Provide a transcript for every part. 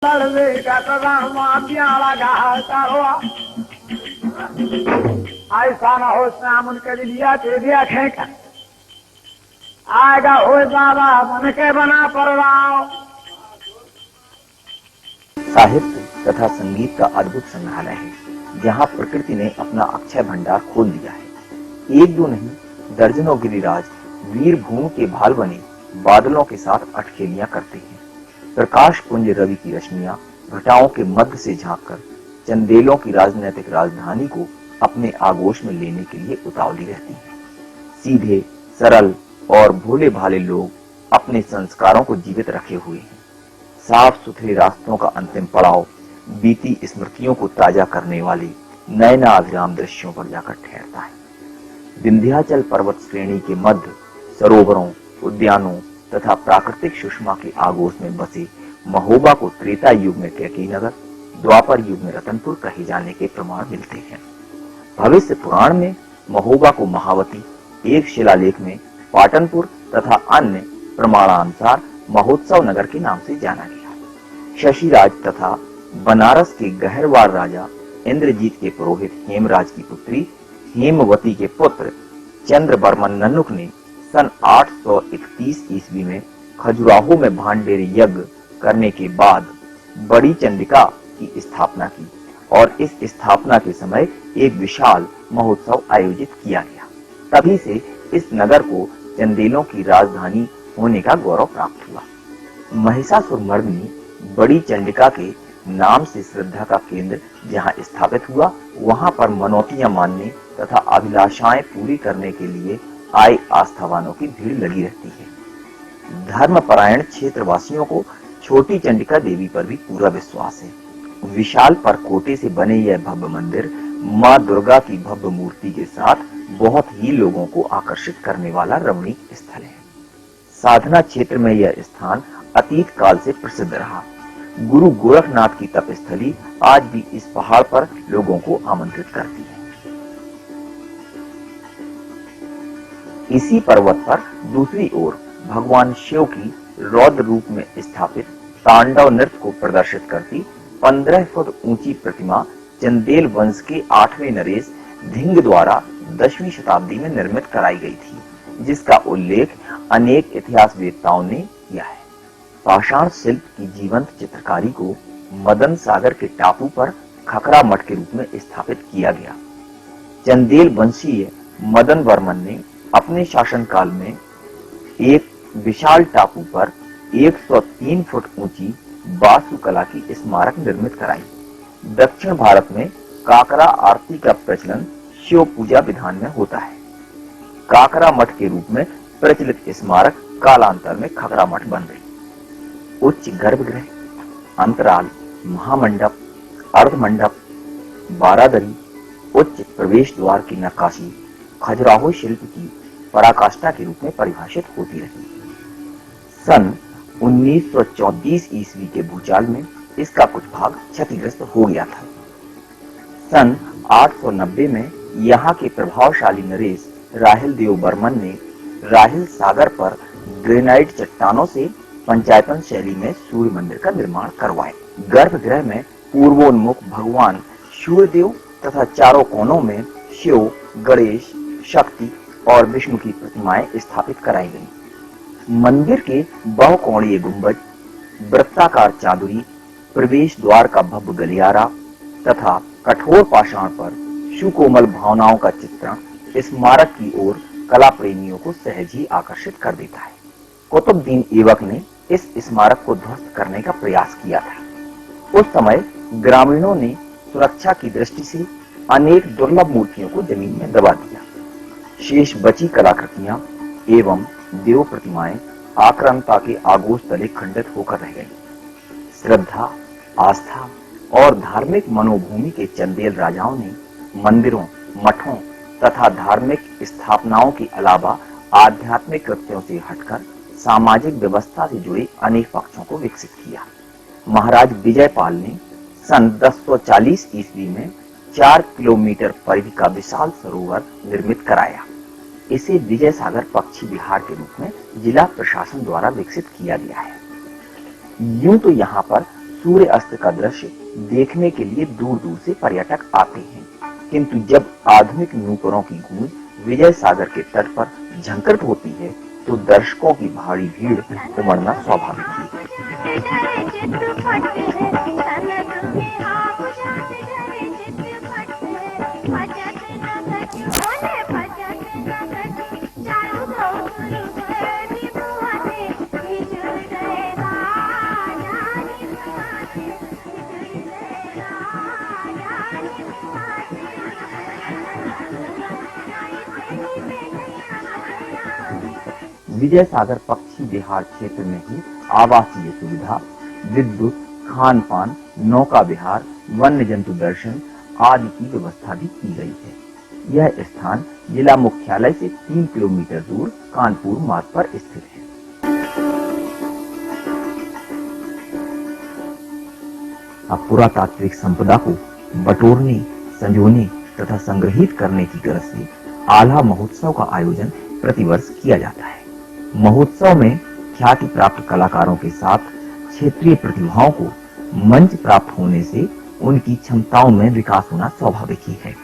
ऐसा ना हो श्याम उनके लिया दिया खेका आएगा हो बाबा मन के बना परवाओ। साहित्य तथा संगीत का अद्भुत संग्रहालय है, जहाँ प्रकृति ने अपना अक्षय भंडार खोल दिया है। एक दो नहीं, दर्जनों गिरिराज वीर भूमि के भाल बने बादलों के साथ अटखेलियां करते हैं। प्रकाश पुंज रवि की रश्मियां घटाओं के मध्य से झांककर चंदेलों की राजनीतिक राजधानी को अपने आगोश में लेने के लिए उतावली रहती है। सीधे सरल और भोले भाले लोग अपने संस्कारों को जीवित रखे हुए हैं। साफ सुथरे रास्तों का अंतिम पड़ाव बीती स्मृतियों को ताजा करने वाले नयनाभिराम दृश्यों पर जाकर ठहरता है। विंध्याचल पर्वत श्रेणी के मध्य सरोवरों, उद्यानों तथा प्राकृतिक सुषमा के आगोश में बसे महोबा को त्रेता युग में कैकेयी नगर, द्वापर युग में रतनपुर कहे जाने के प्रमाण मिलते हैं। भविष्य पुराण में महोबा को महावती, एक शिलालेख में पाटनपुर तथा अन्य प्रमाणानुसार महोत्सव नगर के नाम से जाना गया। शशिराज तथा बनारस के गहरवाड़ राजा इंद्रजीत के पुरोहित हेमराज की पुत्री हेमवती के पुत्र चंद्रवर्मन नन्नुक ने सन 831 ईस्वी में खजुराहो में भांडेर यज्ञ करने के बाद बड़ी चंडिका की स्थापना की और इस स्थापना के समय एक विशाल महोत्सव आयोजित किया गया। तभी से इस नगर को चंदेलों की राजधानी होने का गौरव प्राप्त हुआ। महिषासुरमर्दिनी बड़ी चंडिका के नाम से श्रद्धा का केंद्र जहां स्थापित हुआ, वहां पर मनौतियां मानने तथा अभिलाषाएं पूरी करने के लिए आए आस्थावानों की भीड़ लगी रहती है। धर्मपरायण क्षेत्रवासियों को छोटी चंडिका देवी पर भी पूरा विश्वास है। विशाल परकोटे से बने यह भव्य मंदिर मां दुर्गा की भव्य मूर्ति के साथ बहुत ही लोगों को आकर्षित करने वाला रमणीक स्थल है। साधना क्षेत्र में यह स्थान अतीत काल से प्रसिद्ध रहा। गुरु गोरखनाथ की तपस्थली आज भी इस पहाड़ पर लोगों को आमंत्रित करती है। इसी पर्वत पर दूसरी ओर भगवान शिव की रौद्र रूप में स्थापित तांडव नृत्य को प्रदर्शित करती 15 फुट ऊंची प्रतिमा चंदेल वंश के 8वें नरेश धिंग द्वारा 10वीं शताब्दी में निर्मित कराई गई थी, जिसका उल्लेख अनेक इतिहासवेत्ताओं ने किया है। पाषाण शिल्प की जीवंत चित्रकारी को मदन सागर के टापू पर खखरा मठ के रूप में स्थापित किया गया। चंदेल वंशीय मदन वर्मन ने अपने शासनकाल में एक विशाल टापू पर 103 फुट ऊंची वास्तुकला की स्मारक निर्मित कराई। दक्षिण भारत में काकरा आरती का प्रचलन शिव पूजा विधान में होता है। काकरा मठ के रूप में प्रचलित स्मारक कालांतर में खखरा मठ बन गई। उच्च गर्भगृह, अंतराल, महामंडप, अर्धमंडप, बारादरी, उच्च प्रवेश द्वार की नक्काशी खजुराहो शिल्प की पराकाष्ठा के रूप में परिभाषित होती रही। सन 1934 ईस्वी के भूचाल में इसका कुछ भाग क्षतिग्रस्त हो गया था। सन 890 में यहाँ के प्रभावशाली नरेश राहिल देव बर्मन ने राहिल सागर पर ग्रेनाइट चट्टानों से पंचायतन शैली में सूर्य मंदिर का निर्माण करवाए। गर्भगृह में पूर्वोन्मुख भगवान सूर्यदेव तथा चारों कोनों में शिव, गणेश, शक्ति और विष्णु की प्रतिमाएं स्थापित कराई गई। मंदिर के बहुकोणीय गुंबज, वृत्ताकार चादुरी, प्रवेश द्वार का भव्य गलियारा तथा कठोर पाषाण पर सुकोमल भावनाओं का चित्रण स्मारक की ओर कला प्रेमियों को सहज ही आकर्षित कर देता है। कुतुबुद्दीन ऐबक ने इस स्मारक को ध्वस्त करने का प्रयास किया था। उस समय ग्रामीणों ने सुरक्षा की दृष्टि से अनेक दुर्लभ मूर्तियों को जमीन में दबा दिया। शेष बची कलाकृतियां एवं देव प्रतिमाएं आक्रांता के आगोश तले खंडित होकर रह गई। श्रद्धा, आस्था और धार्मिक मनोभूमि के चंदेल राजाओं ने मंदिरों, मठों तथा धार्मिक स्थापनाओं के अलावा आध्यात्मिक कृत्यों से हटकर सामाजिक व्यवस्था से जुड़े अनेक पक्षों को विकसित किया। महाराज विजयपाल ने सन 1040 ईस्वी में 4 किलोमीटर परिधि का विशाल सरोवर निर्मित कराया। इसे विजय सागर पक्षी विहार के रूप में जिला प्रशासन द्वारा विकसित किया गया है। यूं तो यहाँ पर सूर्य अस्त का दृश्य देखने के लिए दूर दूर से पर्यटक आते हैं, किंतु जब आधुनिक नूपुरों की गूंज विजय सागर के तट पर झंकृत होती है तो दर्शकों की भारी भीड़ उमड़ना स्वाभाविक है। विजय सागर पक्षी विहार क्षेत्र में ही आवासीय सुविधा, विद्युत, खान पान, नौका विहार, वन्य जंतु दर्शन आदि की व्यवस्था भी की गई है। यह स्थान जिला मुख्यालय से 3 किलोमीटर दूर कानपुर मार्ग पर स्थित है। अब पुरातात्विक संपदा को बटोरने, संजोने तथा संग्रहित करने की गरज से आल्हा महोत्सव का आयोजन प्रतिवर्ष किया जाता है। महोत्सव में ख्याति प्राप्त कलाकारों के साथ क्षेत्रीय प्रतिभाओं को मंच प्राप्त होने से उनकी क्षमताओं में विकास होना स्वाभाविक ही है।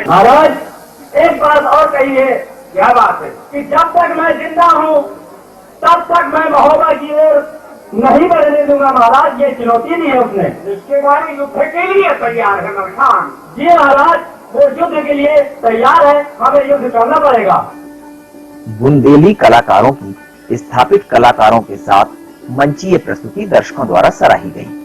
महाराज एक बात और कहिए, क्या बात है कि जब तक मैं जिंदा हूँ तब तक मैं महोबा की ओर नहीं बढ़ने दूंगा। महाराज ये चुनौती दी है उसने, इसके बारे युद्ध के लिए तैयार है नरखान। जी महाराज, वो युद्ध के लिए तैयार है, हमें युद्ध करना पड़ेगा। बुंदेली कलाकारों की स्थापित कलाकारों के साथ मंचीय प्रस्तुति दर्शकों द्वारा सराही गई।